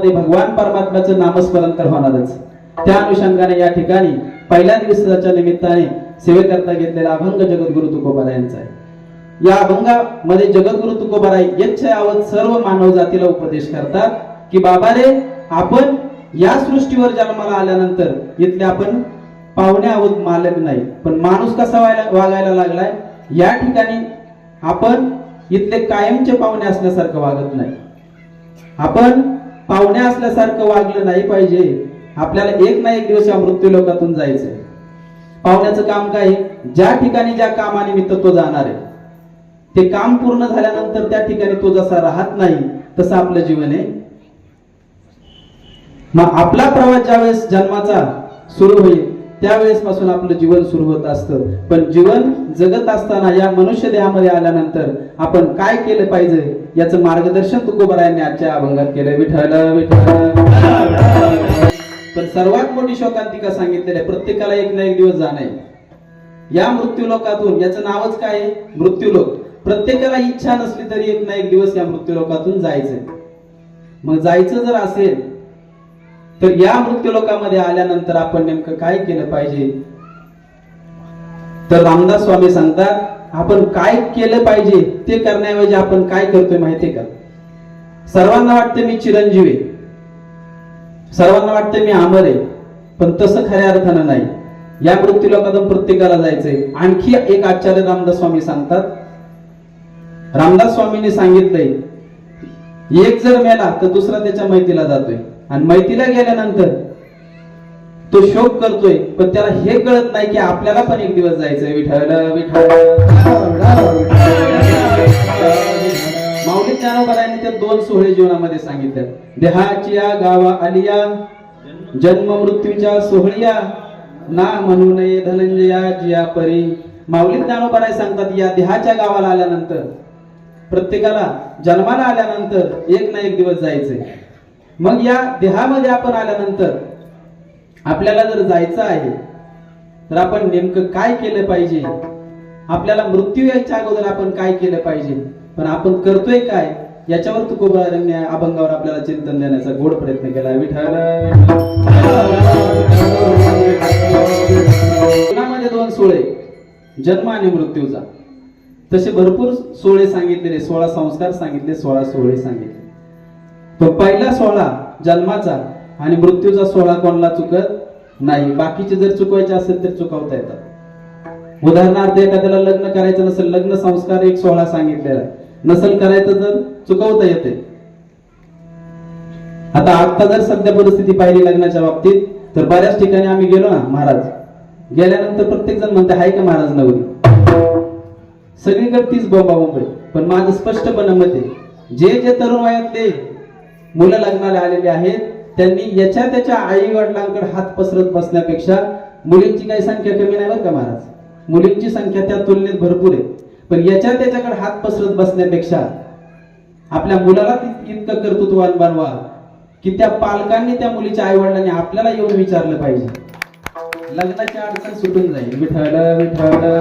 मनामध्ये भगवान परमात्म्याचं नामस्मरण तर होणारच. त्या अनुषंगाने या ठिकाणी पहिल्या दिवसाच्या निमित्ताने सेवेकरता घेतलेला अभंग जगद्गुरु तुकोबाराय यांचा आहे. या अभंगामध्ये जगद्गुरु तुकोबाराय यच्छयावत सर्व मानव जातीला उपदेश करतात की बाबा रे, आपण या सृष्टीवर जन्माला आल्यानंतर इथले आपण पाहुणे आहोत, मालक नाही. पण माणूस कसा वागायला लागलाय, या ठिकाणी आपण इथले कायमचे पाहुणे असल्यासारखं वागत नाही. आपण पाहुणे असल्यासारखं वागलं नाही पाहिजे. आपल्याला एक ना एक दिवस या मृत्यू लोकातून जायचंय. पाहुण्याचं काम काय, ज्या ठिकाणी ज्या कामानिमित्त तो जाणार आहे ते काम पूर्ण झाल्यानंतर त्या ठिकाणी तो जसा राहत नाही तसं आपलं जीवन आहे. मग आपला प्रवास ज्यावेळेस जन्माचा सुरू होईल त्यावेळेस पासून आपलं जीवन सुरू होत असतं. पण जीवन जगत असताना या मनुष्य देहामध्ये आल्यानंतर आपण काय केलं पाहिजे याचं मार्गदर्शन तुकोबारायांनी आजच्या अभंगात केलं. विठ्ठल विठ्ठल. पण सर्वात मोठी शोकांतिका सांगितलेली आहे, प्रत्येकाला एक ना एक दिवस जाणे या मृत्यू लोकातून. याचं नावच काय आहे, मृत्यू लोक. प्रत्येकाला इच्छा नसली तरी एक ना एक दिवस या मृत्यू लोकातून जायचंय. मग जायचं जर असेल तर या मृत्यू लोकामध्ये आल्यानंतर आपण नेमकं काय केलं पाहिजे, तर रामदास स्वामी सांगतात आपण काय केलं पाहिजे ते करण्याऐवजी आपण काय करतोय माहितीये का. सर्वांना वाटतं मी चिरंजीव आहे, सर्वांना वाटतं मी अमर आहे, पण तसं खऱ्या अर्थानं नाही. या मृत्यू लोकातून प्रत्येकाला जायचंय. आणखी एक आचार्य रामदास स्वामी सांगतात, रामदास स्वामींनी सांगितलंय एक जर मेला तर दुसरा त्याच्या मैतीला जातोय, आणि मैतीला गेल्यानंतर तो शोक करतोय, पण त्याला हे कळत नाही की आपल्याला पण एक दिवस जायचंय. विठ्ठल विठ्ठल. माऊली ज्ञानोबारायांनी त्या दोन सोहळे जीवनामध्ये सांगितले. देहाच्या गावा आलिया जन्म मृत्यूच्या सोहळिया, ना म्हणू नये धनंजया जिया परी. माऊली ज्ञानोबाराय सांगतात या देहाच्या गावाला आल्यानंतर, प्रत्येकाला जन्माला आल्यानंतर एक ना एक दिवस जायचंय. मग या देहामध्ये आपण आल्यानंतर आपल्याला जर जायचं आहे तर आपण नेमकं काय केलं पाहिजे, आपल्याला मृत्यू यायच्या अगोदर आपण काय केलं पाहिजे, पण आपण करतोय काय, याच्यावर तुकोबारायांनी अभंगावर आपल्याला चिंतन देण्याचा गोड प्रयत्न केला. विठ्ठल. जीवनामध्ये दोन सोहळे, जन्म आणि मृत्यूचा, तसे भरपूर सोहळे सांगितलेले, 16 संस्कार सांगितले, 16 सोहळे सांगितले. तो पहिला सोहळा जन्माचा आणि मृत्यूचा सोहळा कोणाला चुकत नाही. बाकीचे जर चुकवायचे असेल तर चुकवता येतात. उदाहरणार्थ एखाद्याला लग्न करायचं नसेल, लग्न संस्कार एक सोहळा सांगितलेला नसेल करायचं तर चुकवता येते. आता जर सध्या परिस्थिती पाहिली लग्नाच्या बाबतीत तर बऱ्याच ठिकाणी आम्ही गेलो ना महाराज, गेल्यानंतर प्रत्येक जण म्हणते हाय का महाराज नवरी, सगळीकडे तीच बोंबाबोंब आहे. पण माझं स्पष्टपणे मत आहे, जे जे तरुण वयातले मुलं लग्नाला आलेले आहेत त्यांनी याच्या त्याच्या आई वडिलांकडे हात पसरत बसण्यापेक्षा, मुलींची काही संख्या कमी नाही बरं का महाराज, मुलींची संख्या त्या तुलनेत भरपूर आहे, पण याच्या त्याच्याकडे हात पसरत बसण्यापेक्षा आपल्या मुलाला इतकं कर्तृत्ववान बनवा की त्या पालकांनी, त्या मुलीच्या आई वडिलांनी आपल्याला येऊन विचारलं पाहिजे, लग्नाची अडचण सुटून जाईल. विठ्ठल विठ्ठल.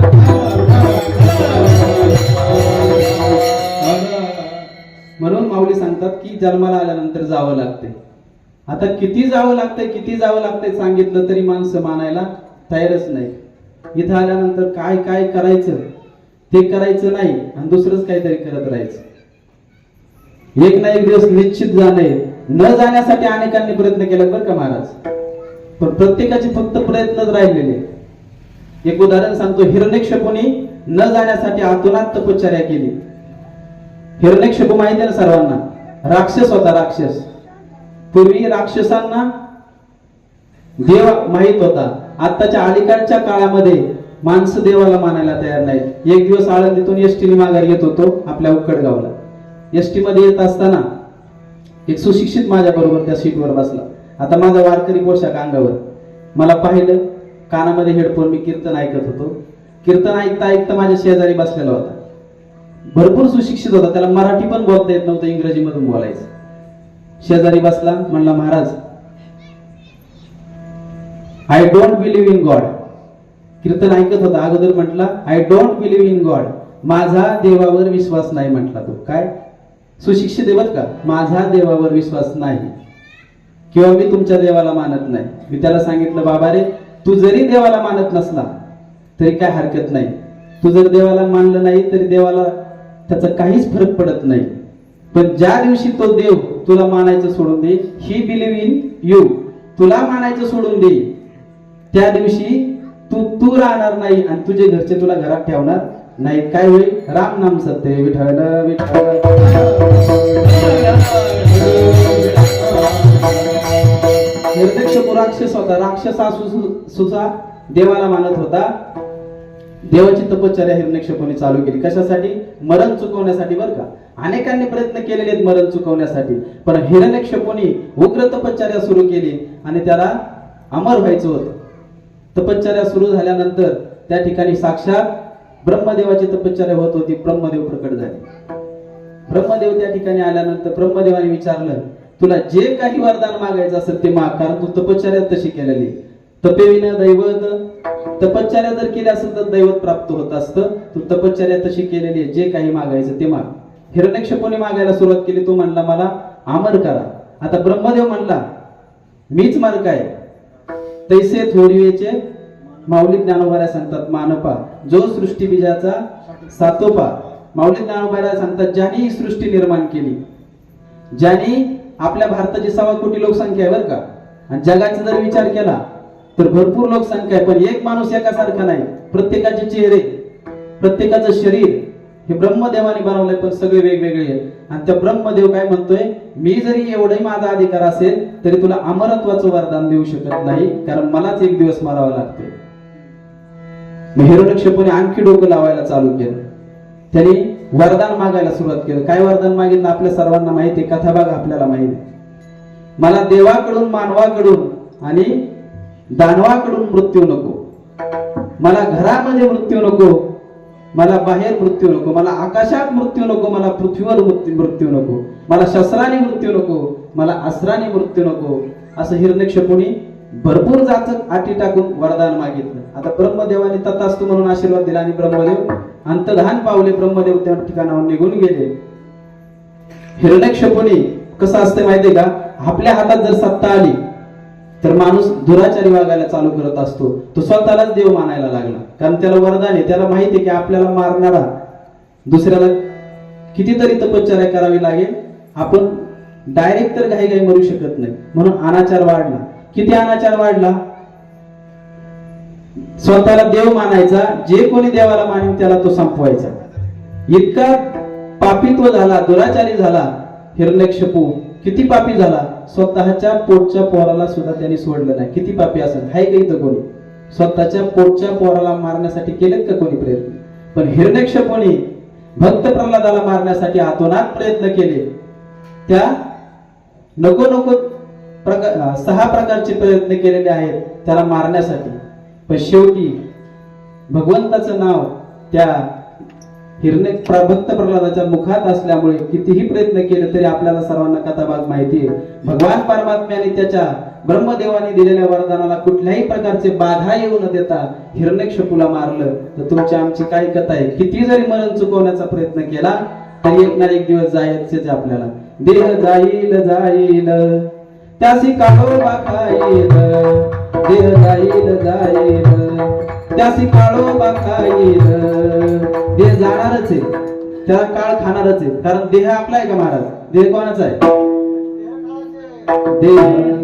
म्हणून माऊली सांगतात की जन्माला आल्यानंतर जावं लागते. आता किती जावं लागतंय सांगितलं तरी माणसं मानायला तयारच नाही. इथं आल्यानंतर काय काय करायचं ते करायचं नाही आणि दुसरंच काहीतरी करत राहायचं. एक ना एक दिवस निश्चित जाणे. न जाण्यासाठी अनेकांनी प्रयत्न केले बरं का महाराज, पण प्रत्येकाचे फक्त प्रयत्नच राहिलेले. एक उदाहरण सांगतो, हिरण्यकश्यपूने न जाण्यासाठी आतुनात तपश्चर्या केली. हिरण्यकश्यपू माहिती आहे ना सर्वांना, राक्षस होता, राक्षस. पूर्वी राक्षसांना देव माहित होता. आताच्या अलीकडच्या काळामध्ये माणसं देवाला मानायला तयार नाही. एक दिवस आळंदीतून एसटीने माघार येत होतो आपल्या उक्कडगावला. एसटी मध्ये येत असताना एक सुशिक्षित माझ्या बरोबर त्या सीटवर बसला. आता माझा वारकरी पोशाख अंगावर, मला पाहिलं, कानामध्ये हेडफोन, मी कीर्तन ऐकत होतो. कीर्तन ऐकता ऐकता माझ्या शेजारी बसलेला होता, भरपूर सुशिक्षित होता, त्याला मराठी पण बोलता येत नव्हतं, इंग्रजी मधून बोलायचं. शेजारी बसला, म्हणला महाराज I don't believe in God. कीर्तन ऐकत होता, अगोदर म्हटला I don't believe in God, माझा देवावर विश्वास नाही म्हटला तो. काय सुशिक्षित आहे बरं का, माझा देवावर विश्वास नाही. किंवा मी तुमच्या देवाला मानत नाही. मी त्याला सांगितलं, बाबा रे, तू जरी देवाला मानत नसला तरी काय हरकत नाही. तू जर देवाला मानलं नाही तरी देवाला त्याचा काहीच फरक पडत नाही. पण ज्या दिवशी तो देव तुला मानायचं सोडून दे, ही बिलीव्ह इन यू, तुला मानायचं सोडून दे, त्या दिवशी तू राहणार नाही आणि तुझे घरचे तुला घरात ठेवणार नाही. काय होईल? राम नाम सत्य, विठ्ठल विठ्ठल. हिरण्यकशिपू राक्षस होता. राक्षस सुद्धा देवाला मानत होता. देवाची तपश्चर्या हिरण्यकशिपूने चालू केली. कशासाठी? मरण चुकवण्यासाठी. बरं का, अनेकांनी प्रयत्न केलेले आहेत मरण चुकवण्यासाठी, पण हिरण्यकशिपूने उग्र तपश्चर्या सुरू केली आणि त्याला अमर व्हायचं होतं. तपश्चर्या सुरू झाल्यानंतर त्या ठिकाणी साक्षात ब्रह्मदेवाची तपश्चर्या होत होती. ब्रह्मदेव प्रकट झाले. ब्रह्मदेव त्या ठिकाणी आल्यानंतर ब्रह्मदेवाने विचारलं, तुला जे काही वरदान मागायचं असेल ते माग, कारण तू तपश्चर्या तशी केलेली. तपेविना दैवत, तपश्चर्या जर केली असेल तर दैवत प्राप्त होत असतं. तू तपश्चर्या तशी केलेली आहे, जे काही मागायचं ते माग. हिरण्यकशिपूने मागायला सुरुवात केली. तो म्हणला, मला अमर करा. आता ब्रह्मदेव म्हणला, मीच मार्ग आहे. तैसे थोडीवेचे माऊली ज्ञानोबाला सांगतात, मानपा जो सृष्टी बीजाचा सातोपा. माऊली ज्ञानोबाला सांगतात, ज्यांनी ही सृष्टी निर्माण केली, ज्यांनी आपल्या भारताची 1.25 कोटी लोकसंख्या आहे बरं का, आणि जगाचा जर विचार केला तर भरपूर लोकसंख्या आहे, पण एक माणूस एकासारखा नाही. प्रत्येकाचे चेहरे, प्रत्येकाचं शरीर हे ब्रह्मदेवाने बनवलंय, पण सगळे वेगवेगळे आहेत. आणि त्या ब्रह्मदेव काय म्हणतोय, मी जरी एवढाही माझा अधिकार असेल तरी तुला अमरत्वाचं वरदान देऊ शकत नाही, कारण मलाच एक दिवस मरावं लागते. हिरण्यकशिपूने आणखी डोकं लावायला चालू केलं. त्यांनी वरदान मागायला सुरुवात केलं. काय वरदान मागितलं आपल्या सर्वांना माहिती आहे, कथा बघा आपल्याला माहिती. मला देवाकडून, मानवाकडून आणि दानवाकडून मृत्यू नको. मला घरामध्ये मृत्यू नको, मला बाहेर मृत्यू नको, मला आकाशात मृत्यू नको, मला पृथ्वीवर मृत्यू नको, मला शस्त्राने मृत्यू नको, मला अस्त्राने मृत्यू नको. असं हिरण्यकशिपूने भरपूर जाचक अटी टाकून वरदान मागितलं. आता ब्रह्मदेवाने तथास्तु म्हणून आशीर्वाद दिला आणि ब्रह्मदेव अंतर्धान पावले. ब्रह्मदेव त्या ठिकाणाहून निघून गेले. हिरण्यकशिपूने कसं असतं माहितीये का, आपल्या हातात जर सत्ता आली तर माणूस दुराचारी वागायला चालू करत असतो. तो स्वतःलाच देव मानायला लागला, कारण त्याला वरदान आहे. त्याला माहिती आहे की आपल्याला मारणारा दुसऱ्याला कितीतरी तपश्चर्या करावी लागेल. आपण डायरेक्ट तर घाई घाई मरू शकत नाही. म्हणून अनाचार वाढला. किती अनाचार वाढला? स्वतःला देव मानायचा, जे कोणी देवाला मानेल त्याला तो संपवायचा. इतका पापित्व झाला, दुराचारी झाला हिरण्यकशिपू. किती पापी झाला, स्वतःच्या पोटच्या पोराला सुद्धा त्यांनी सोडलं नाही. किती पापी असेल, हाय का इथं कोणी? स्वतःच्या पोटच्या पोराला मारण्यासाठी केलेत का कोणी प्रयत्न? पण हिरण्यकशिपूने भक्त प्रल्हादाला मारण्यासाठी आतोनात प्रयत्न केले. त्या नको नको 6 प्रकारचे प्रयत्न केलेले आहेत त्याला मारण्यासाठी. पण शेवटी भगवंताचं नाव त्या भक्त प्रल्हादाच्या मुखात असल्यामुळे कितीही प्रयत्न केले तरी आपल्याला सर्वांना कथाभाग माहिती आहे. भगवान परमात्म्याने त्याच्या ब्रह्मदेवाने दिलेल्या वरदानाला कुठल्याही प्रकारचे बाधा येऊ न देता हिरण्यकशिपूला मारलं. तर तुमची आमची काय कथा आहे, किती जरी मरण चुकवण्याचा प्रयत्न केला तरी एक ना एक दिवस जायचेच आपल्याला. देह जाईल जाईल त्यासी काळोबा खाईल, देह जाईल जाईल त्यासी काळोबा खाईल. देह जाणारच आहे, त्याला काळ खाणारच आहे, कारण देह आपला आहे का महाराज? देह कोणाचा आहे? देह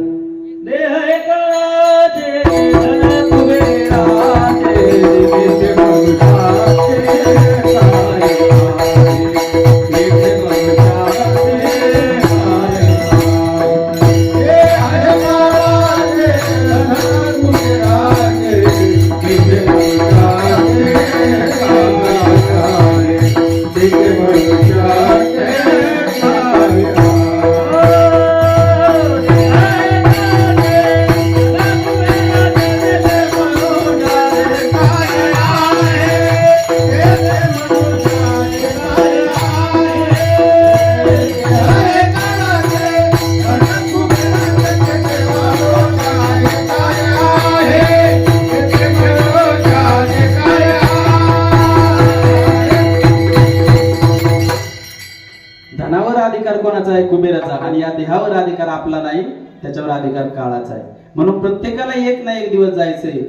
धनावर अधिकार कोणाचा आहे? कुबेराचा. आणि या देहावर अधिकार आपला नाही, त्याच्यावर अधिकार काळाचा आहे. म्हणून प्रत्येकाला एक ना एक दिवस जायचंय.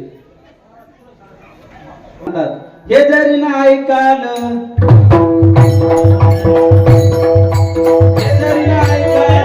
हे जरी नाही काल, हे जरी नाही काल,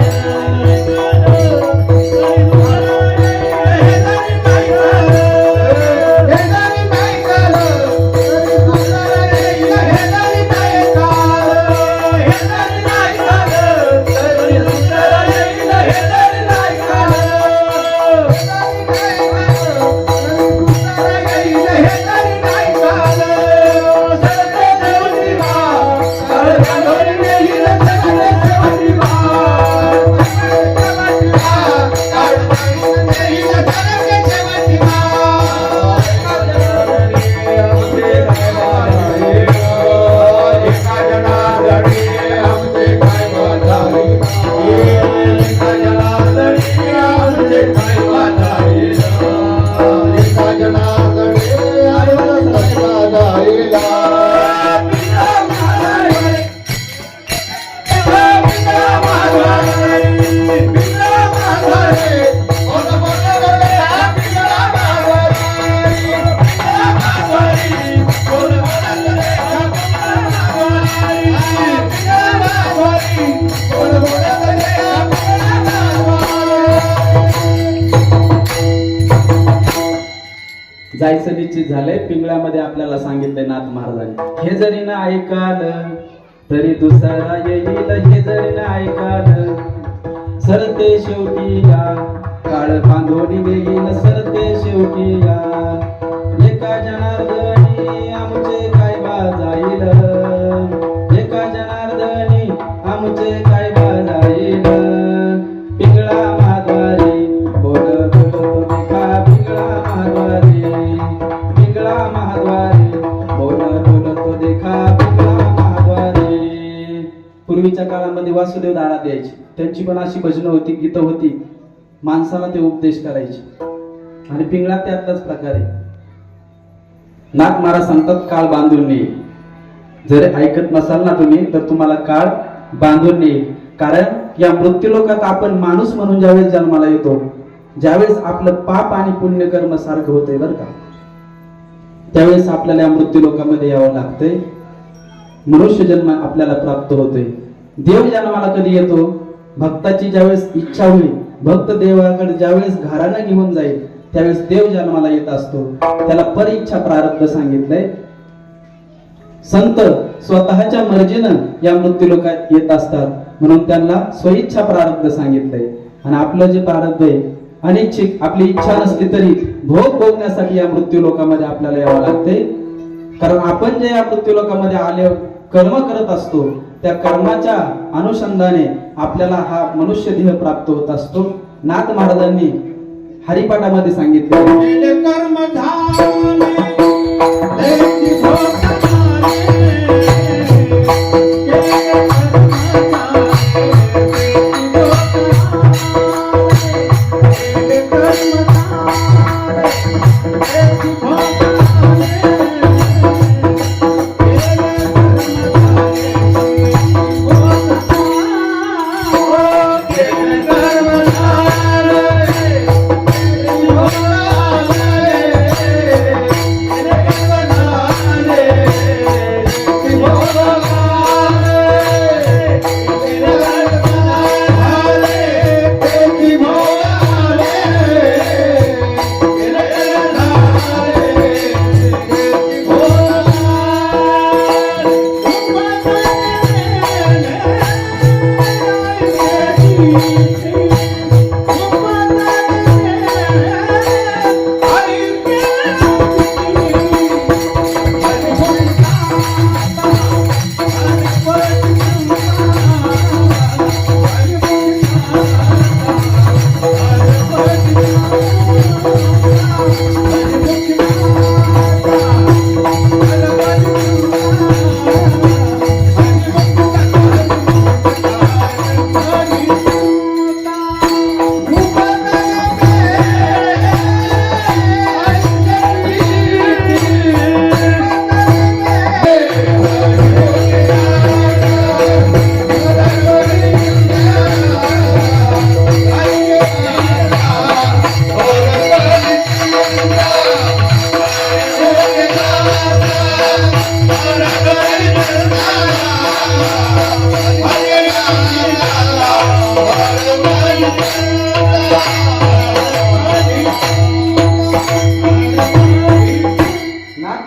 जायचं निश्चित झालंय. पिंगळ्यामध्ये आपल्याला सांगितलंय नाथ महाराजांनी, हे जरी ना ऐकाल तरी दुसरा येईल, हे जरी ना ऐकाल सरते शेवटी या, काळ बांधोडी देईल सरते शेवटी या, एका जनार्दनी आमचे काय बा जाईल, एका जनार्दनी आमचे काय बा जाईल, पिंगळा महाद्वारी बोल बोल देखा, पिंगळा महाद्वारी, पिंगळा महाद्वारी बोल बोल तो देखा, पिंगळा महाद्वारी. पूर्वीच्या काळामध्ये वासुदेव दारा द्यायचे, त्यांची पण अशी भजनं होती, गीतं होती, माणसाला ते उपदेश करायचे. आणि पिंगळा त्यातलाच प्रकार आहे. नाथ महाराज सांगतात काळ बांधून नेईल. जर ऐकत नसाल ना तुम्ही तर तुम्हाला काळ बांधून नेईल. कारण या मृत्यूलोकात आपण माणूस म्हणून ज्यावेळेस जन्माला येतो, ज्यावेळेस आपलं पाप आणि पुण्यकर्म सारखं होतंय बरं का, त्यावेळेस आपल्याला या मृत्यूलोकामध्ये यावं लागतंय. मनुष्य जन्म आपल्याला प्राप्त होतोय. देव जन्माला कधी येतो? भक्ताची ज्यावेळेस इच्छा होईल, भक्त देवाकडे ज्यावेळेस घरानं घेऊन जाईल, त्यावेळेस देव जन्माला येत असतो. त्याला परीच्छा प्रारब्ध सांगितलंय. संत स्वतःच्या मर्जीनं या मृत्यूलोकात येत असतात, म्हणून त्यांना स्वइच्छा प्रारब्ध सांगितलंय. आणि आपलं जे प्रारब्ध आहे अनिच्छिक, आपली इच्छा नसली तरी भोग भोगण्यासाठी या मृत्यूलोकामध्ये आपल्याला यावं लागते. कारण आपण जे या मृत्यूलोकामध्ये आले कर्म करत असतो, त्या कर्माच्या अनुषंगाने आपल्याला हा मनुष्य देह प्राप्त होत असतो. नाथ महाराजांनी हरिपाठामध्ये सांगितले, कर्म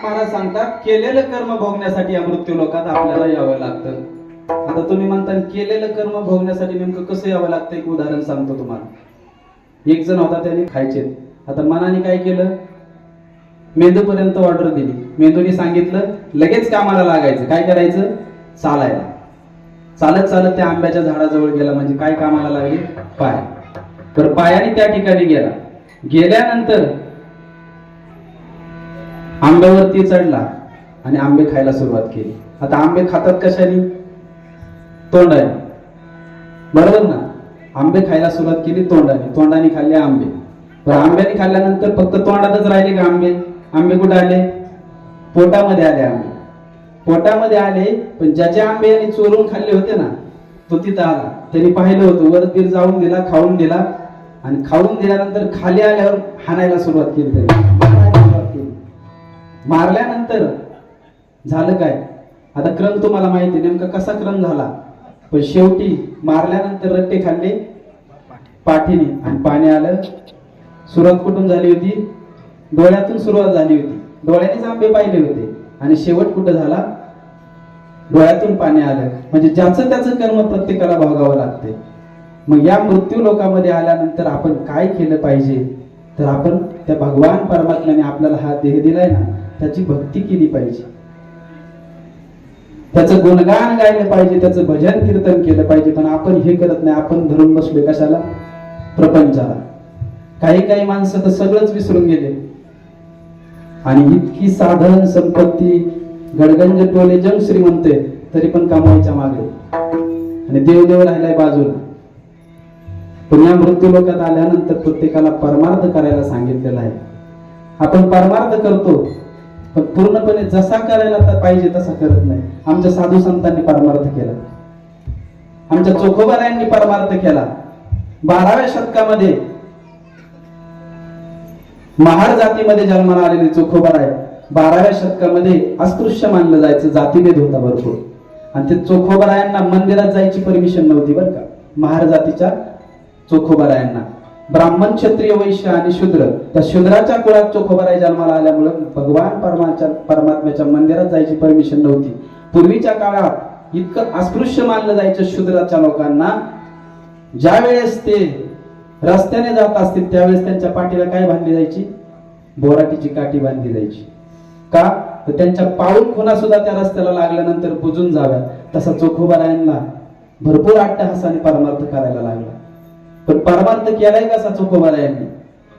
महाराज सांगतात केलेलं कर्म भोगण्यासाठी या मृत्यू लोकात आपल्याला यावं लागतं. आता तुम्ही म्हणता केलेलं कर्म भोगण्यासाठी नेमकं कसं यावं लागतं? एक उदाहरण सांगतो तुम्हाला. एक जण होता, त्याने खायचे. आता मनाने काय केलं, मेंदूपर्यंत ऑर्डर दिली. मेंदूने सांगितलं लगेच कामाला लागायचं. काय करायचं? चालायला. चालत चालत त्या आंब्याच्या झाडाजवळ गेला. म्हणजे काय कामाला लागले? पाय. तर पायाने त्या ठिकाणी गेला. गेल्यानंतर आंब्यावरती चढला आणि आंबे खायला सुरुवात केली. आता आंबे खातात कशाने? तोंडाने, बरोबर ना? आंबे खायला सुरुवात केली तोंडाने. तोंडाने खाल्ले आंबे. पण आंब्याने खाल्ल्यानंतर फक्त तोंडातच राहिले का आंबे? आंबे कुठे आले? पोटामध्ये आले आंबे. पोटामध्ये आले. पण ज्याचे आंबे यांनी चोरून खाल्ले होते ना, तो तिथं आला. त्यांनी पाहिलं होतं, वर बीर जाऊन दिला, खाऊन दिला. आणि खाऊन दिल्यानंतर खाली आल्यावर हाणायला सुरुवात केली. त्यांनी मारल्यानंतर झालं काय? आता क्रम तुम्हाला माहिती नेमका कसा क्रम झाला. पण शेवटी मारल्यानंतर रट्टे खाल्ले पाठीने आणि पाणी आलं. सुरुवात कुठून झाली होती? डोळ्यातून सुरुवात झाली होती. डोळ्यानेच आंबे पाहिले होते. आणि शेवट कुठं झाला? डोळ्यातून पाणी आलं. म्हणजे ज्याचं त्याचं कर्म प्रत्येकाला भोगावं लागते. मग या मृत्यू लोकामध्ये आल्यानंतर आपण काय केलं पाहिजे? तर आपण त्या भगवान परमात्म्याने आपल्याला हा देह दिलाय ना, त्याची भक्ती केली पाहिजे. त्याचं गुणगान गायलं पाहिजे, त्याचं भजन कीर्तन केलं पाहिजे. पण आपण हे करत नाही. आपण धरून बसलोय कशाला? प्रपंचाला. काही काही माणसं तर सगळंच विसरून गेले. आणि इतकी साधारण संपत्ती, गडगंज टोले जग श्रीमंत तरी पण कमवायच्या मागे, आणि देवदेव राहिलाय बाजूला. पण या मृत्यू लोकात आल्यानंतर प्रत्येकाला परमार्थ करायला सांगितलेला आहे. आपण परमार्थ करतो, पण पूर्णपणे जसा करायला तर पाहिजे तसा करत नाही. आमच्या साधू संतांनी परमार्थ केला. आमच्या चोखोबारायांनी परमार्थ केला. 12व्या शतकामध्ये महार जातीमध्ये जन्माला आलेले चोखोबाराय 12व्या शतकामध्ये अस्पृश्य मानलं जायचं. जातीभेद होता भरपूर. आणि ते चोखोबारायांना मंदिरात जायची परमिशन नव्हती बरं का. महार जातीच्या चोखोबारायांना ब्राह्मण, क्षत्रिय, वैश्य आणि शूद्र, त्या शूद्राच्या कुळात चोखोबाराय जन्माला आल्यामुळे भगवान परमात्म्याच्या मंदिरात जायची परमिशन नव्हती. पूर्वीच्या काळात इतकं अस्पृश्य मानलं जायचं शूद्राच्या लोकांना. ज्या वेळेस ते रस्त्याने जात असतील त्यावेळेस त्यांच्या पाठीला काय बांधली जायची? बोराटीची काठी बांधली जायची. का? तर त्यांच्या पाऊल खुणा सुद्धा त्या रस्त्याला लागल्यानंतर बुजून जाव्या. तसा चोखोबारायांना भरपूर अट्टहासाने परमार्थ करायला लागला. पण परमार्थ केलाय कसा चोखोबारायांनी?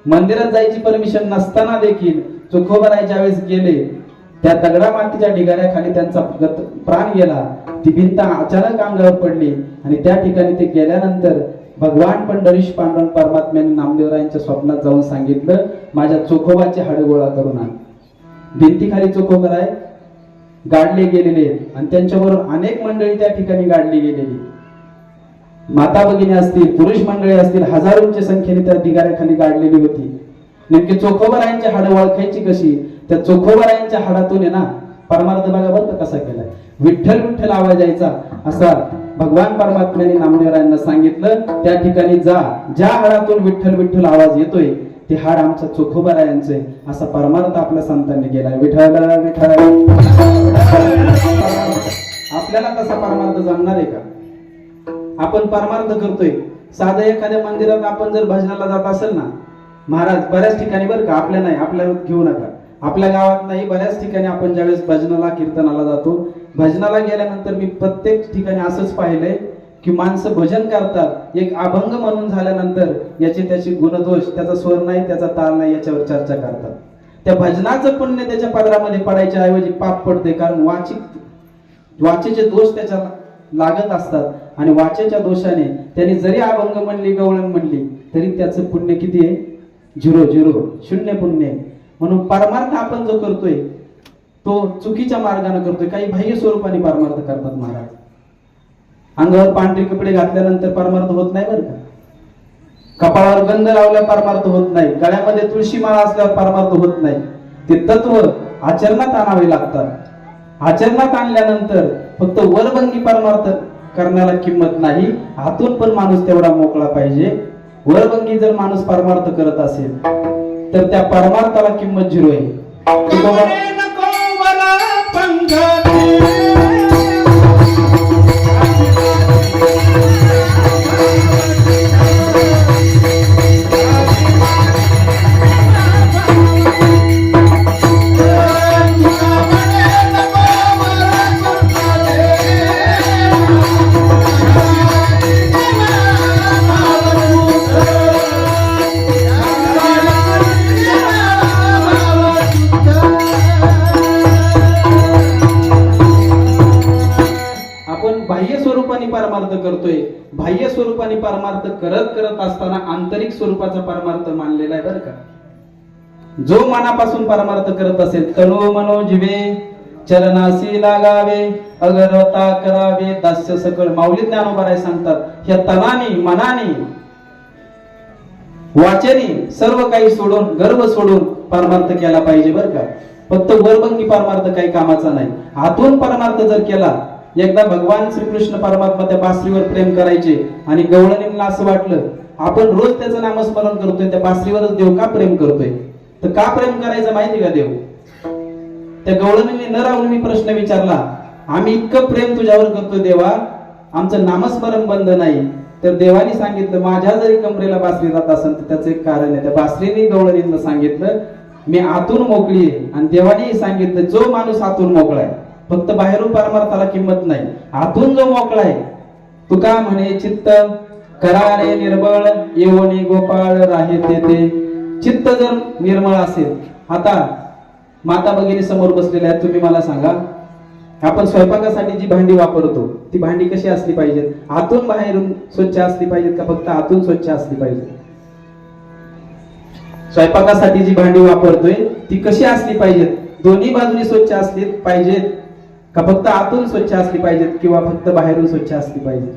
मंदिरात जायची परमिशन नसताना देखील चोखोबाराय ज्यावेळेस गेले, त्या दगडा मातीच्या ढिगाऱ्याखाली त्यांचा प्राण गेला. ती भिंत अचानक अंगावर पडली आणि त्या ठिकाणी ते गेल्यानंतर भगवान पंढरीश पांडुरंग परमात्म्याने नामदेवरायांच्या स्वप्नात जाऊन सांगितलं, माझ्या चोखोबाचे हाड गोळा करून आण. भिंतीखाली चोखोबाराय गाडले गेलेले आणि त्यांच्याबरोबर अनेक मंडळी त्या ठिकाणी गाडली गेलेली. माता भगिनी असतील, पुरुष मंडळी असतील, हजारोंच्या संख्येने त्या ढिगाऱ्याखाली गाडलेली होती. नेमकी चोखोबारायांची हाडं ओळखायची कशी? त्या चोखोबारायांच्या हाडातून आहे ना परमार्थ बघा बरं का कसा केलाय. विठ्ठल विठ्ठल आवाज यायचा असा भगवान परमात्म्याने नामदेवरायांना सांगितलं, त्या ठिकाणी जा. ज्या हाडातून विठ्ठल विठ्ठल आवाज येतोय ते हाड आमच्या चोखोबारायांचं आहे, असा परमार्थ आपल्या संतांनी केलाय. विठ्ठल विठ्ठल. आपल्याला तसा परमार्थ जमणार आहे का? आपण परमार्थ करतोय. साधं एखाद्या मंदिरात आपण जर भजनाला जात असेल ना, महाराज बऱ्याच ठिकाणी बरं का, आपल्या नाही, आपल्या घेऊ नका, आपल्या गावात नाही, बऱ्याच ठिकाणी आपण ज्यावेळेस भजनाला कीर्तनाला जातो, भजनाला गेल्यानंतर मी प्रत्येक ठिकाणी असंच पाहिलंय की माणसं भजन करतात, एक अभंग म्हणून झाल्यानंतर याचे त्याचे गुणदोष, त्याचा स्वर नाही, त्याचा ताल नाही, याच्यावर चर्चा करतात. त्या भजनाचं पुण्य त्याच्या पदरामध्ये पडायच्या ऐवजी पाप पडते. कारण वाचेचे दोष त्याच्या लागत असतात आणि वाचेच्या दोषाने त्याने जरी अभंग म्हणली, गवळण म्हणली, तरी त्याचं पुण्य किती आहे? 0 शून्य पुण्य आहे. म्हणून परमार्थ आपण जो करतोय तो चुकीच्या मार्गाने करतोय. काही बाह्य स्वरूपाने परमार्थ करतात महाराज. अंगावर पांढरे कपडे घातल्यानंतर परमार्थ होत नाही बरं का. कपाळावर गंध लावल्या परमार्थ होत नाही. गळ्यामध्ये तुळशी माळा असल्यावर परमार्थ होत नाही. ते तत्व आचरणात आणावे लागतात. आचरणात आणल्यानंतर फक्त वरभंगी परमार्थ करण्याला किंमत नाही, आतून पण माणूस तेवढा मोकळा पाहिजे. वरभंगी जर माणूस परमार्थ करत असेल तर त्या परमार्थाला किंमत 0 आहे. बाह्य स्वरूपाने परमार्थ करतोय, बाह्य स्वरूपाने परमार्थ करत करत असताना आंतरिक स्वरूपाचा परमार्थ मानलेला आहे बरं का. जो मनापासून परमार्थ करत असेल, तनो मनो जिवे चरणासी लागावे अगरता करावे दास्य सकळ. माऊली ज्ञानोबा सांगतात, ह्या तनाने मनाने वाचनी सर्व काही सोडून, गर्व सोडून परमार्थ केला पाहिजे बरं का. फक्त वरभंगी परमार्थ काही कामाचा नाही. आतून परमार्थ जर केला, एकदा भगवान श्रीकृष्ण परमात्मा त्या बासरीवर प्रेम करायचे आणि गवळणींना असं वाटलं आपण रोज त्याचं नामस्मरण करतोय, त्या बासरीवरच देव का प्रेम करतोय. तर का प्रेम करायचं माहिती का देव. त्या गवळणींनी न राहून मी प्रश्न विचारला, आम्ही इतकं प्रेम तुझ्यावर करतोय देवा, आमचं नामस्मरण बंद नाही. तर देवाने सांगितलं, माझ्या जरी कमरेला बासरी राहत असेल तर त्याचं एक कारण आहे. त्या बासरीने गवळणींना सांगितलं मी आतून मोकळी आहे. आणि देवाने सांगितलं, जो माणूस आतून मोकळा आहे, फक्त बाहेरून परमार्थाला किंमत नाही, आतून जो मोकळा आहे. तुका म्हणे चित्त करारे निर्मळ येवणी गोपाळ राहे तेथे. चित्त जर निर्मळ असेल, आता माता भगिनी समोर बसलेल्या आहेत, तुम्ही मला सांगा, आपण स्वयंपाकासाठी जी भांडी वापरतो ती भांडी कशी असली पाहिजेत. आतून बाहेरून स्वच्छ असली पाहिजेत का फक्त आतून स्वच्छ असली पाहिजे. स्वयंपाकासाठी जी भांडी वापरतोय ती कशी असली पाहिजेत. दोन्ही बाजूनी स्वच्छ असली पाहिजेत का फक्त आतून स्वच्छ असली पाहिजेत किंवा फक्त बाहेरून स्वच्छ असली पाहिजे.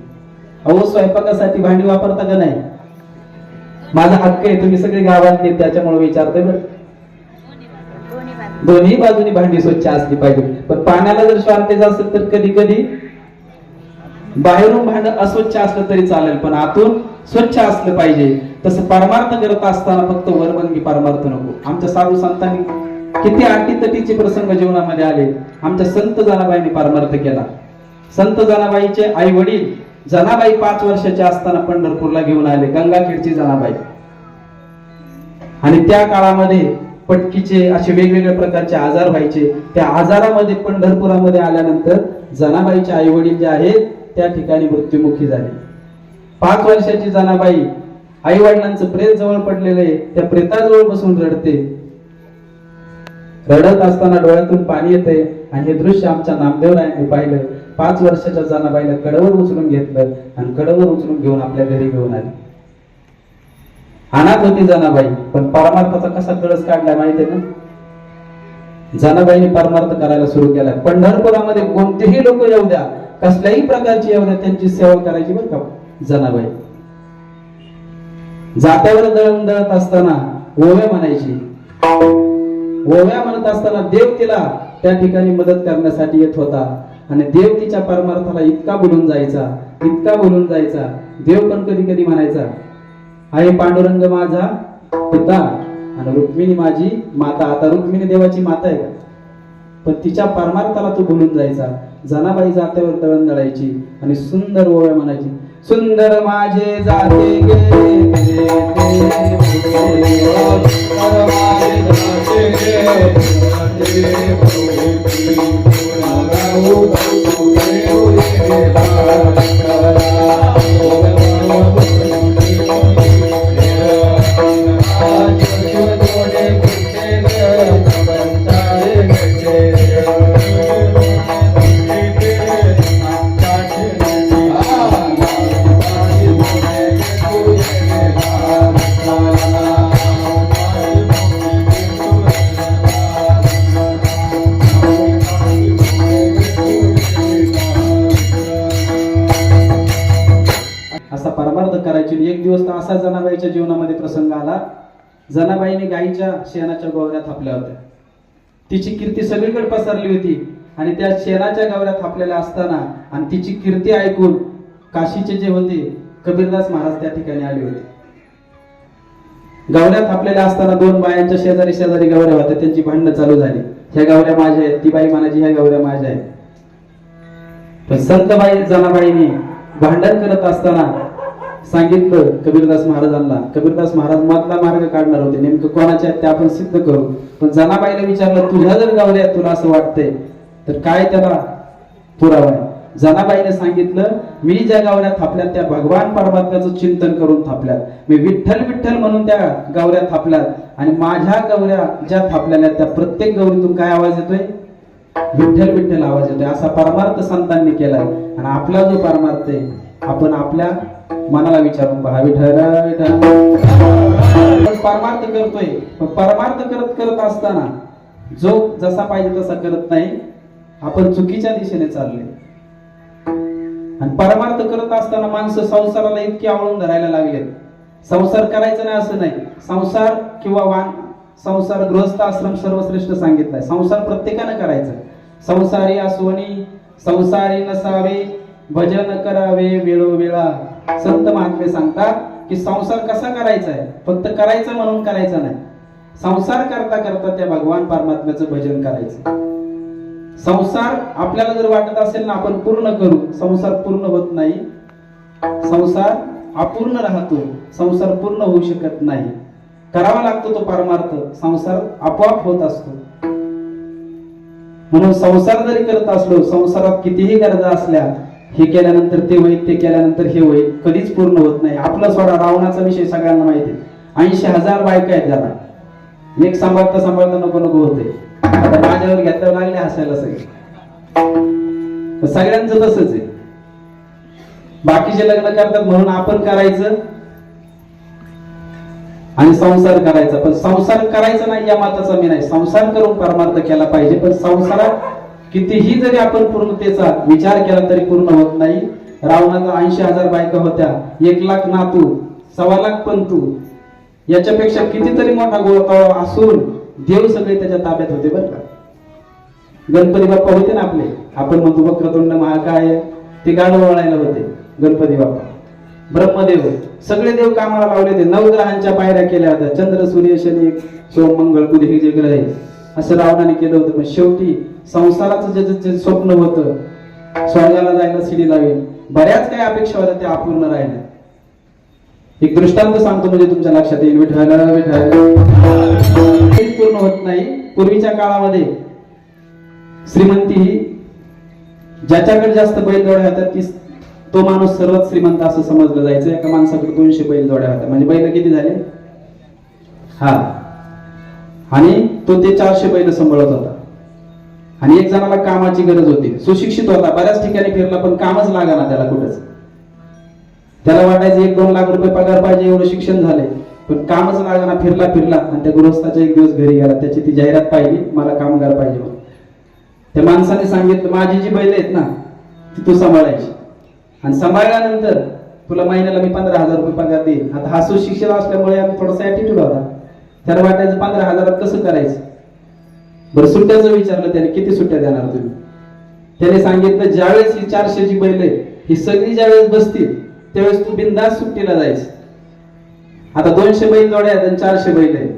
अहो स्वयंपाकासाठी भांडी वापरता का नाही. माझा हक्क आहे, तुम्ही सगळे गावातले त्याच्यामुळे विचारतोय बरं. दोन्ही बाजूनी भांडी स्वच्छ असली पाहिजे. पण पाण्याला जर शॉर्टेज असेल तर कधी कधी बाहेरून भांड अस्वच्छ असलं तरी चालेल, पण आतून स्वच्छ असलं पाहिजे. तसं परमार्थ करत असताना फक्त वरभंगी परमार्थ नको. आमच्या साधू संतांनी किती अटीतटीचे प्रसंग जीवनामध्ये आले. आमच्या संत जनाबाईंनी परमार्थ केला. संत जनाबाईचे आई वडील जनाबाई 5 वर्षाच्या असताना पंढरपूरला घेऊन आले, गंगाखेडची जनाबाई. आणि त्या काळामध्ये पटकीचे असे वेगवेगळ्या प्रकारचे आजार व्हायचे. त्या आजारामध्ये पंढरपुरामध्ये आल्यानंतर जनाबाईचे आई वडील जे आहेत त्या ठिकाणी मृत्युमुखी झाले. 5 वर्षाची जनाबाई आई वडिलांचं प्रेत जवळ पडलेलं आहे, त्या प्रेताजवळ बसून रडते. रडत असताना डोळ्यातून पाणी येते. आणि हे दृश्य आमच्या नामदेवरायांनी पाहिलं. 5 वर्षाच्या जनाबाईला कडवर उचलून घेतलं आणि कडवर उचलून घेऊन आपल्या घरी घेऊन आले. अनाथ होती जनाबाई, पण परमार्थाचा कसा कळस काढला माहितीये ना. जनाबाईने परमार्थ करायला सुरू केला. पंढरपुरामध्ये कोणतेही लोक येऊ द्या, कसल्याही प्रकारची येऊ द्या, त्यांची सेवा करायची बरं का जनाबाई. जात्यावर दळण दळत असताना ओव्या म्हणायची. ओव्या म्हणत असताना देव तिला त्या ठिकाणी मदत करण्यासाठी येत होता. आणि देव तिच्या परमार्थाला इतका बोलून जायचा, इतका बोलून जायचा. देव पण कधी कधी म्हणायचा, आहे पांडुरंग माझा पिता आणि रुक्मिणी माझी माता. आता रुक्मिणी देवाची माता आहे का, पण तिच्या परमार्थाला तू बोलून जायचा. जनाबाई जात्यावर दळण दळायची आणि सुंदर ओव्या म्हणायची. सुंदर माझे जाते गे एक दिवस तर असा जनाबाईच्या जीवनामध्ये प्रसंग आला. जनाबाईने गाईच्या शेणाच्या गोवऱ्या थापल्या होत्या. तिची कीर्ती सगळीकडे पसरली होती. आणि त्या शेणाच्या गोवऱ्या थापलेल्या असताना आणि तिची कीर्ती ऐकून काशीचे जे होते कबीरदास महाराज त्या ठिकाणी आले होते. गवऱ्या थापलेल्या असताना 2 बायांच्या शेजारी शेजारी गवऱ्या होत्या, त्यांची भांडणं चालू झाली. ह्या गवऱ्या माझ्या आहेत, ती बाई म्हणायची ह्या गवऱ्या माझ्या आहेत. पण संतबाई जनाबाईने भांडण करत असताना सांगितलं कबीरदास महाराजांना. कबीरदास महाराज मधला मार्ग काढणार होते, नेमकं कोणाच्या आहेत ते आपण सिद्ध करू. पण जनाबाईला विचारलं तुझ्या जर गवऱ्या तुला असं वाटतंय तर काय त्याला पुरावा आहे. जनाबाईने सांगितलं मी ज्या गवऱ्या थापल्यात त्या भगवान परमात्म्याचं चिंतन करून थापल्यात, मी विठ्ठल विठ्ठल म्हणून त्या गवऱ्या थापल्यात, आणि माझ्या गवऱ्या ज्या थापलेल्या त्या प्रत्येक गौरीतून काय आवाज येतोय, विठ्ठल विठ्ठल आवाज येतोय. असा परमार्थ संतांनी केलाय. आणि आपला जो परमार्थ आहे आपण आपल्या मनाला विचारून पहा, विठ्ठल विठ्ठल परमार्थ करतोय. पण परमार्थ करत करत असताना जो जसा पाहिजे तसा करत नाही, आपण चुकीच्या दिशेने चालले. आणि परमार्थ करत असताना माणसं संसाराला इतकी आवळून धरायला लागलेत. संसार करायचं नाही असं नाही, संसार किंवा संसार गृहस्थ आश्रम सर्वश्रेष्ठ सांगितलाय. संसार प्रत्येकानं करायचं. संसारी असोनी संसारी नसावे, भजन करावे वेळोवेळा. संत महात्मे सांगतात की संसार कसा करायचा आहे, फक्त करायचं म्हणून करायचा नाही. संसार करता करता त्या भगवान परमात्म्याचं भजन करायचं. संसार आपल्याला जर वाटत असेल ना आपण पूर्ण करू, संसार पूर्ण होत नाही. संसार अपूर्ण राहतो, संसार पूर्ण होऊ शकत नाही. करावा लागतो तो परमार्थ, संसार आपोआप होत असतो. म्हणून संसार जरी करत असलो, संसारात कितीही गरजा असल्या, हे केल्यानंतर ते होईल, ते केल्यानंतर हे होईल, कधीच पूर्ण होत नाही. आपलं सोडा, रावणाचा विषय सगळ्यांना माहिती आहे. 80,000 बायका आहेत ज्याला, एक सांभाळता सांभाळता नको नको होते. आता माझ्यावर घेतल्यावर लागले हसायला सगळे. सगळ्यांचं तसंच आहे. बाकीचे लग्न करतात म्हणून आपण करायचं आणि संसार करायचा. पण संसार करायचा नाही या माताचा मी नाही, संसार करून परमार्थ केला पाहिजे. पण संसारात कितीही जरी आपण पूर्णतेचा विचार केला तरी पूर्ण होत नाही. रावणाचा 80,000 बायका होत्या, 1,00,000 नातू, 1,25,000 पंतू, याच्यापेक्षा कितीतरी मोठा गोळा असून देव सगळे त्याच्या ताब्यात होते बरं का. गणपती बाप्पा होते ना आपले, आपण म्हणतो वक्रतुंड महाकाय, ते गाडो वळायला होते गणपती बाप्पा. ब्रह्मदेव, सगळे देव कामाला लावले होते. 9 ग्रहांच्या पायऱ्या केल्या होत्या, चंद्र सूर्य शनी सोम मंगळ बुध हे जे ग्रह आहे असं रावणाने केलं होतं. पण शेवटी संसाराचं जे स्वप्न होतं, स्वर्गाला जायला शिडी लावेल, बऱ्याच काही अपेक्षा होत्या त्या अपूर्ण राहिल्या. एक दृष्टांत सांगतो म्हणजे तुमच्या लक्षात येईल. विठ्ठल विठ्ठल पूर्ण होत नाही. पूर्वीच्या काळामध्ये श्रीमंती ही ज्याच्याकडे जास्त बैलजोड्या होत्या ती तो माणूस सर्वात श्रीमंत असं समजलं जायचं. एका माणसाकडे 200 बैलजोड्या होत्या, म्हणजे बैल किती झाले, हा, आणि तो ते 400 बैल सांभाळत होता. आणि एक जणाला कामाची गरज होती, सुशिक्षित होता, बऱ्याच ठिकाणी फिरला पण कामच लागला त्याला कुठंच. त्याला वाटायचं 1-2 लाख रुपये पगार पाहिजे, एवढं शिक्षण झाले, पण कामच लागला. फिरला आणि त्या गृहस्थाच्या एक दिवस घरी गेला, त्याची ती जाहिरात पाहिली, मला कामगार पाहिजे म्हणून. त्या माणसाने सांगितलं माझी जी बैल आहेत ना ती तू सांभाळायची, आणि सांभाळल्यानंतर तुला महिन्याला मी 15,000 रुपये पगार देईन. आता हा सुशिक्षित असल्यामुळे थोडासा ऍटिट्यूड होता, त्याला वाटायचं 15,000 कसं करायचं. बरं सुट्ट्याचं विचारलं त्याने, किती सुट्ट्या देणार तुम्ही. त्याने सांगितलं ज्यावेळेस ही 400 जी बैल आहे ही सगळी ज्यावेळेस बसतील त्यावेळेस तू बिनधास्त सुट्टीला जायचं. आता 200 बैल जोड्या आहेत आणि 400 बैल आहेत.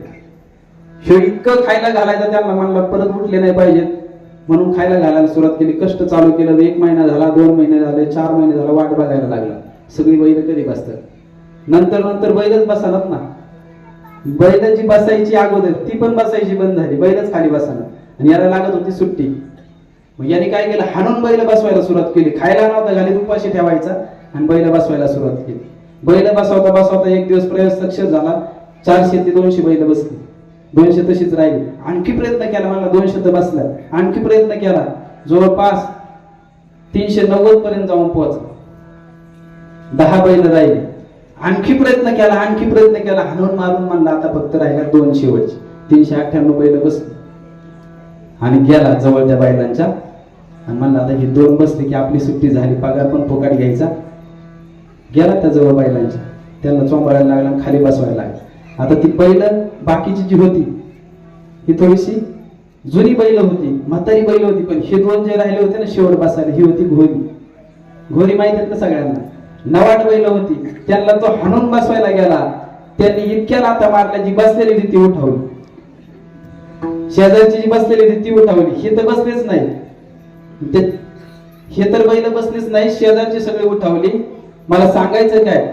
हे इतकं खायला घालायचं त्यांना, म्हणला परत उठले नाही पाहिजेत म्हणून खायला घालायला सुरुवात केली. कष्ट चालू केलं. 1 महिना झाला, 2 महिने झाले, 4 महिने झाला, वाट बघायला लागला. सगळी बैल कधी बसतात. नंतर बैलच बसणार ना. बैल जी बसायची अगोदर ती पण बसायची बंद झाली, बैलच खाली बसणार. आणि याला लागत होती सुट्टी. मग याने काय केलं, हाणून बैल बसवायला सुरुवात केली. खायला नव्हता घालीत उपाशी ठेवायचा आणि बैल बसवायला सुरुवात केली. बैल बसवता एक दिवस प्रयोग सक्सेस झाला. 400 ते 200 बैल बसली. 200 तशीच राहिली. आणखी प्रयत्न केला, मला 200 तर बसला. आणखी प्रयत्न केला, जवळपास 390 पर्यंत जाऊन पोहोचला. 10 बैल राहिले. आणखी प्रयत्न केला, हाणून मारून म्हणला आता फक्त राहिला 2 शेवटचे. 398 बैल बसली आणि गेला जवळ त्या बैलांच्या आणि म्हणला आता ही 2 बसली की आपली सुट्टी झाली, पगार पण फुकट घ्यायचा. गेला त्या जवळ बैलांच्या, त्यांना चोंबाळायला लागला, खाली बसवायला लागला. आता ती बैल बाकीची जी होती ही थोडीशी जुनी बैल होती, म्हातारी बैल होती. पण हे 2 जे राहिले होते ना शेवट बसायला, ही होती घोरी माहिती आहेत ना सगळ्यांना. 9 बैल होती, त्यांना तो हाणून बसवायला गेला. त्यांनी इतक्या लाथा मारल्या जी बसलेली ती उठवली. शेजारची जी बसलेली होती ती उठावली, हे तर बसलेच नाही, हे तर बैल बसलीच नाही, शेजारची सगळी उठावली. मला सांगायचं काय,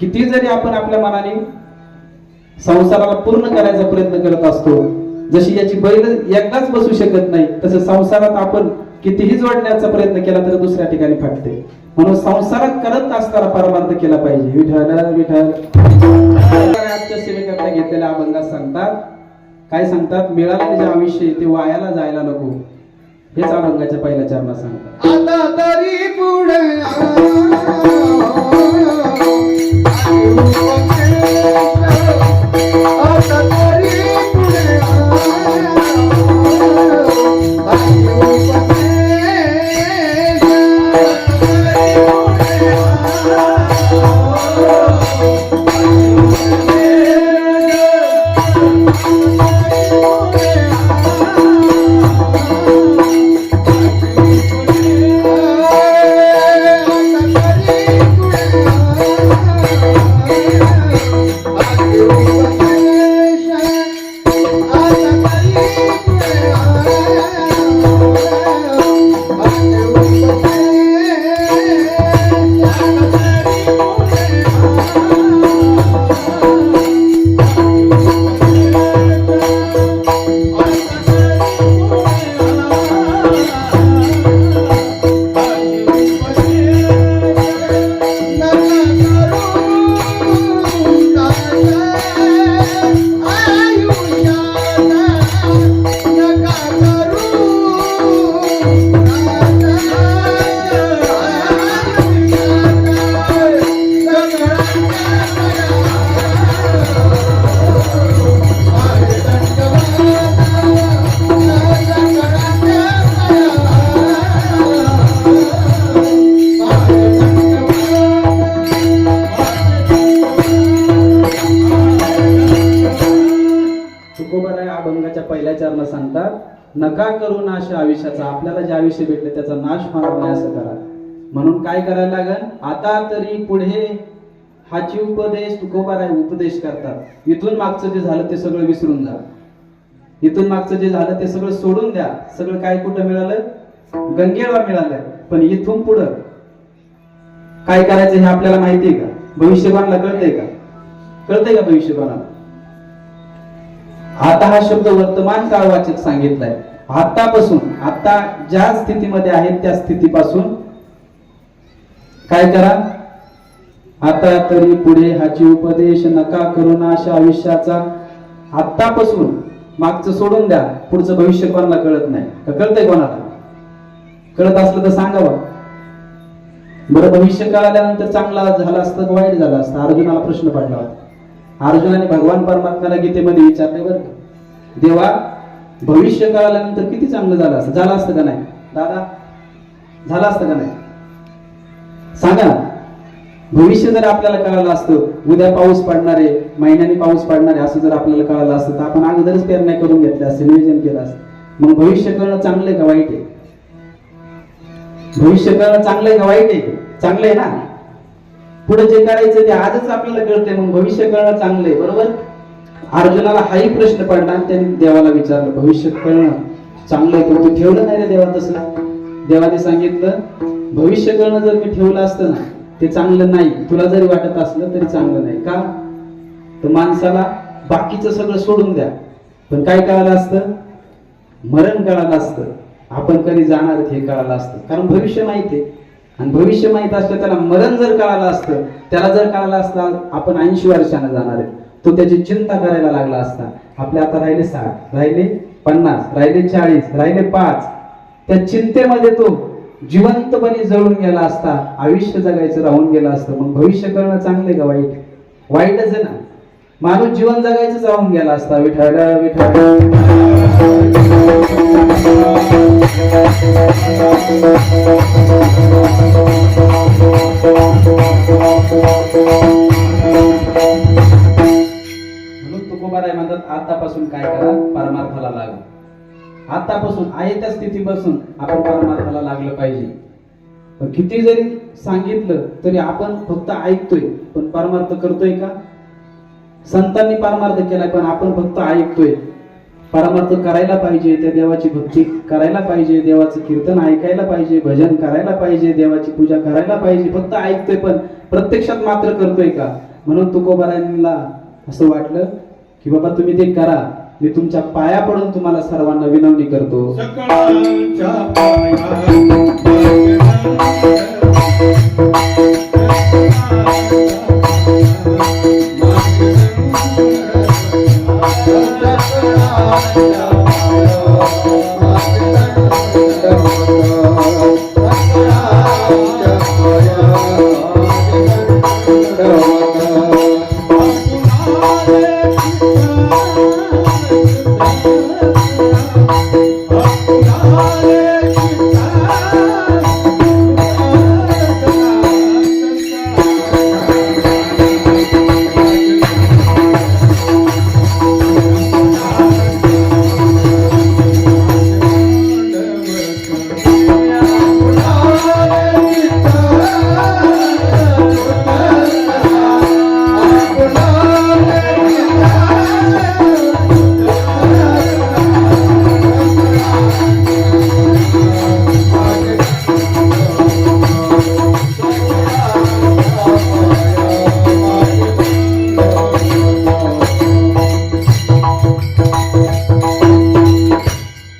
किती जरी आपण आपल्या मनाने संसाराला पूर्ण करायचा प्रयत्न करत असतो, जशी याची बैल एकदाच बसू शकत नाही, तसं संसारात आपण कितीही जोडण्याचा प्रयत्न केला तर दुसऱ्या ठिकाणी फाटते. म्हणून संसारात करत असताना परमार्थ केला पाहिजे. विठ्ठल विठ्ठल. आजच्या सेवेकरता घेतलेल्या अभंगात सांगतात, काय सांगतात, मिळालेले जे आयुष्य ते वायाला जायला नको, हेच अभंगाच्या पहिल्या चरणात सांगतात. आता तरी पुढे अभंगाच्या पहिल्या चरणात सांगतात, नका करू नाश आयुष्याचा, आपल्याला जे आयुष्य भेटले त्याचा नाश होणार नाही असं करा. म्हणून काय करायला लागल, आता तरी पुढे हाची उपदेश तुकोबाराय उपदेश करतात. इथून मागचं जे झालं ते सगळं विसरून जा, इथून मागचं जे झालं ते सगळं सोडून द्या. सगळं काय कुठं मिळालं, गंगेला मिळालं. पण इथून पुढं काय करायचं हे आपल्याला माहितीये का, भविष्यवाणला कळतंय का, कळतंय का भविष्यवाणाला. आता हा शब्द वर्तमान काळवाचक सांगितलाय. आतापासून, आता ज्या स्थितीमध्ये आहेत त्या स्थितीपासून काय करा, आता तरी पुढे हाची उपदेश नका करू नाश आयुष्याचा. आतापासून मागचं सोडून द्या, पुढचं भविष्य कोणाला कळत नाही का, कळतंय कोणाला, कळत असलं तर सांगावं. बरं, भविष्य कळाल्यानंतर चांगला झालं असतं का वाईट झालं असतं, अर्जुनाला प्रश्न पडला होता. अर्जुनाने भगवान परमात्म्याला गीतेमध्ये विचारले, बरं देवा भविष्य कळाल्यानंतर किती चांगलं झालं असतं, झालं असतं का नाही दादा, झालं असतं का नाही सांगा ना. भविष्य जर आपल्याला कळालं असतं, उद्या पाऊस पडणार आहे, महिन्याने पाऊस पडणार आहे असं जर आपल्याला कळालं असतं तर आपण अगोदरच पेरण्या करून घेतल्या असते, नियोजन केलं असतं. मग भविष्य कळणं चांगलं आहे का वाईट आहे, भविष्य कळणं चांगलं आहे का वाईट आहे, चांगलं आहे ना. पुढे जे करायचं ते आजच आपल्याला कळतंय, मग भविष्य कळणं चांगलं आहे, बरोबर. अर्जुनाला हाही प्रश्न पडला आणि त्यांनी देवाला विचारलं, भविष्य कळणं चांगलं आहे पण तू ठेवलं नाही रे देवा तसं. देवाने सांगितलं, भविष्य कळणं जर मी ठेवलं असतं ना ते चांगलं नाही, तुला जरी वाटत असलं तरी चांगलं नाही. का तर माणसाला बाकीचं सगळं सोडून द्या, पण काय कळालं असतं, मरण कळालं असतं, आपण कधी जाणार हे कळालं असतं. कारण भविष्य माहिती आहे, आणि भविष्य माहित असलं त्याला मरण जर कळालं असतं, त्याला जर कळालं असतं आपण 80 वर्षानं जाणार आहे, तो त्याची चिंता करायला लागला असता. आपल्या आता राहिले 60, राहिले 50, राहिले 40, राहिले 5, त्या चिंतेमध्ये तो जिवंतपणे जळून गेला असता, आयुष्य जगायचं राहून गेलं असतं. मग भविष्य करणं चांगले का वाईट, वाईटच आहे ना. माणूस जीवन जगायचंच राहून गेला असता. विठ्ठल विठ्ठल. म्हणून तुकोबाराय म्हणतात, आतापासून काय करा, परमार्थाला लागा. आतापासून आहे त्या स्थितीपासून आपण परमार्थाला लागलं पाहिजे. पण किती जरी सांगितलं तरी आपण फक्त ऐकतोय, पण परमार्थ करतोय का. संतांनी परमार्थ केलाय पण आपण फक्त ऐकतोय. परमार्थ करायला पाहिजे, त्या देवाची भक्ती करायला पाहिजे, देवाचं कीर्तन ऐकायला पाहिजे, भजन करायला पाहिजे, देवाची पूजा करायला पाहिजे. फक्त ऐकतोय पण प्रत्यक्षात मात्र करतोय का? म्हणून तुकोबारायांना असं वाटलं की बाबा तुम्ही ते करा, मी तुमच्या पाया पडून तुम्हाला सर्वांना विनवणी करतो. सकळांच्या पाया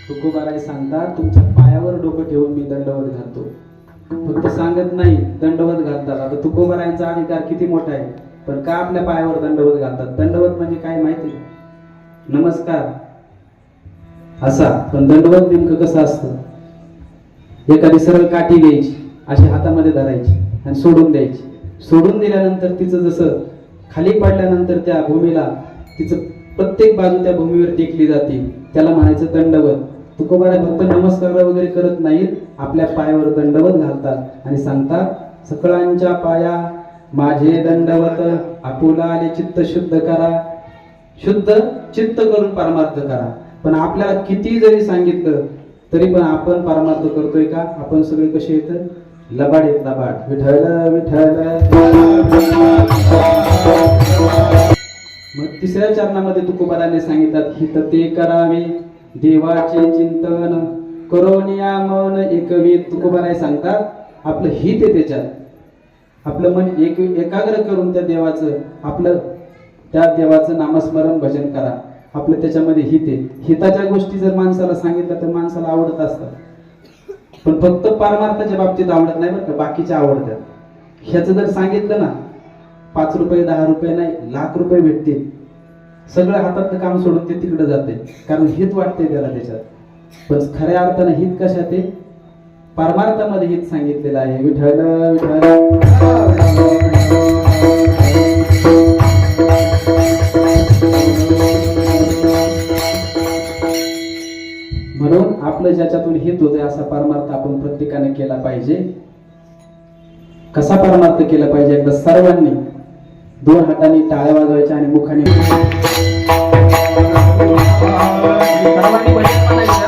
तुकोबाराय सांगतात तुमच्या पायावर डोकं ठेवून मी दंडवत घालतो. फक्त सांगत नाही, दंडवत घालतात. आता तुकोबारायांचा अधिकार किती मोठा आहे, पण का आपल्या पायावर दंडवत घालतात? दंडवत म्हणजे काय माहिती? नमस्कार असा. पण दंडवत नेमकं कसं असतं? एखादी सरळ काठी घ्यायची, अशी हातामध्ये धरायची आणि सोडून द्यायची. सोडून दिल्यानंतर तिचं जसं खाली पडल्यानंतर त्या भूमीला तिचं प्रत्येक बाजू त्या भूमीवर टेकली जाते, त्याला म्हणायचं दंडवत. तुकोबाराय फक्त नमस्कार वगैरे करत नाहीत, आपल्या पायावर दंडवत घालतात आणि सांगतात सकळांच्या पाया माझे दंडवत, आपुला आले चित्त शुद्ध करा. शुद्ध चित्त करून परमार्थ करा. पण आपल्याला किती जरी सांगितलं तरी पण आपण परमार्थ करतोय का? आपण सगळे कसे येत? लबाड येत, लबाड. विठ्ठल विठ्ठल. मग तिसऱ्या चरणामध्ये तुकोबाराने सांगितलं हित ते करावे देवाचे चिंतन करोनिया मन एकवी. तुकोबाराय सांगतात आपलं हित आहे त्याच्यात, आपलं मन एकाग्र करून त्या देवाचं नामस्मरण भजन करा. आपलं त्याच्यामध्ये हित आहे. हिताच्या गोष्टी जर माणसाला सांगितल्या तर माणसाला आवडत असतात, पण फक्त परमार्थाच्या बाबतीत आवडत नाही बरं का, बाकीच्या आवडतात. ह्याचं जर सांगितलं ना 5 रुपये 10 रुपये नाही, लाख रुपये भेटतील, सगळं हातातलं काम सोडून ते तिकडे जाते, कारण हित वाटते त्याला त्याच्यात. पण खऱ्या अर्थानं हित कशात आहे? परमार्थामध्ये हित सांगितलेलं आहे. विठ्ठल विठ्ठल. म्हणून आपलं ज्याच्यातून हित होतंय असा परमार्थ आपण प्रत्येकाने केला पाहिजे. कसा परमार्थ केला पाहिजे? एकदा सर्वांनी 2 हातांनी टाळ्या वाजवायच्या आणि मुखाने सर्वांनी भजन म्हणायचं.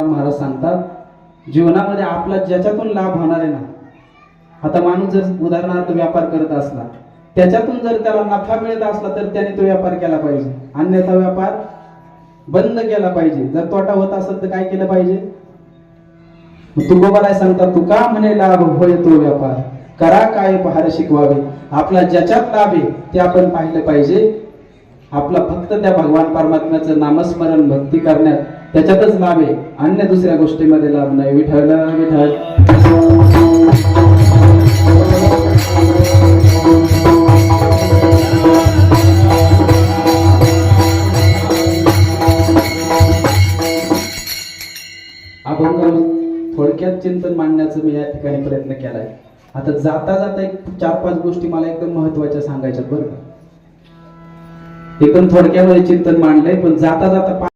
महाराज सांगतात जीवनामध्ये आपला ज्याच्यातून लाभ होणार आहे ना, आता माणूस जर उदाहरणार्थ व्यापार करत असला, त्याच्यातून जर त्याला नफा मिळत असला तर त्याने तो व्यापार केला पाहिजे, अन्यथा व्यापार बंद केला पाहिजे. जर तोटा होत असेल तर काय केलं पाहिजे? मग तुकोबाराय सांगतात, तुका म्हणे लाभ होय तो व्यापार, करा काय पहार शिकवावे. आपला ज्याच्यात लाभ आहे ते आपण पाहिलं पाहिजे. आपला फक्त त्या भगवान परमात्म्याचं नामस्मरण भक्ती करण्यात त्याच्यातच लाभ आहे, अन्य दुसऱ्या गोष्टीमध्ये लाभ नाही. विठ्ठल विठ्ठल. अभंग थोडक्यात चिंतन मांडण्याचं मी या ठिकाणी प्रयत्न केलाय. आता जाता जाता एक 4-5 गोष्टी मला एकदम महत्वाच्या सांगायच्या बरं का. एकदम थोडक्यामध्ये चिंतन मांडलंय, पण जाता जाता